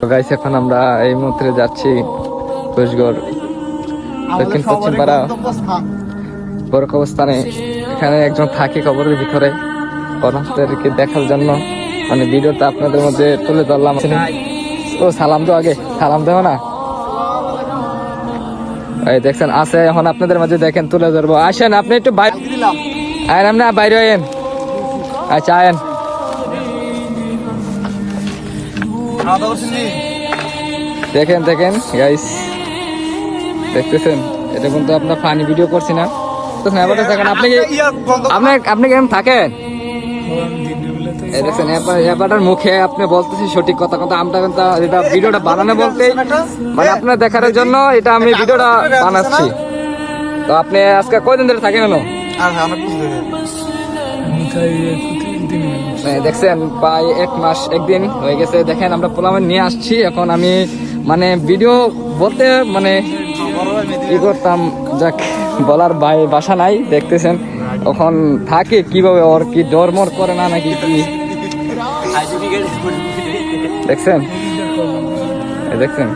Guys এখন আমরা এই মুহূর্তে যাচ্ছি কোষগড় দক্ষিণ পশ্চিম পাড়া বড় কবরস্থানে। এখানে একজন থাকে কবরের ভিতরে, ওনাদেরকে দেখার জন্য মানে ভিডিওটা আপনাদের মধ্যে তুলে ধরলাম। ও সালাম তো আগে সালাম দেবো না, এই দেখছেন আছে এখন আপনাদের মাঝে দেখেন তুলে ধরবো। আসেন আপনি একটু বাইরে আয়েন, আপনি বাইরে আয়েন। আচ্ছা আয়েন, দেখেন দেখেন গাইস দেখতেছেন, এটা কিন্তু আপনার ফানি ভিডিও করছি না। দেখেন আপনি কি আপনি কেমন থাকেন দেখছেন এবারটার মুখে আপনি বলতেছি সঠিক কথা, কিন্তু আমরা কিন্তু এটা ভিডিওটা বানানো বলতে মানে আপনার দেখার জন্য এটা আমি ভিডিওটা বানাচ্ছি। তো আপনি আজকে কয়দিন ধরে থাকেন? দেখছেন প্রায় 1 মাস 1 দিন হয়ে গেছে। দেখেন আমরা পোলামেন নিয়ে আসছি, এখন আমি মানে ভিডিও বলতে মানে কি করতাম, যাক বলার ভাষা নাই। দেখতেছেন এখন থাকে কিভাবে, ওর কি ডরমর করে না নাকি কি দেখছেন, দেখছেন।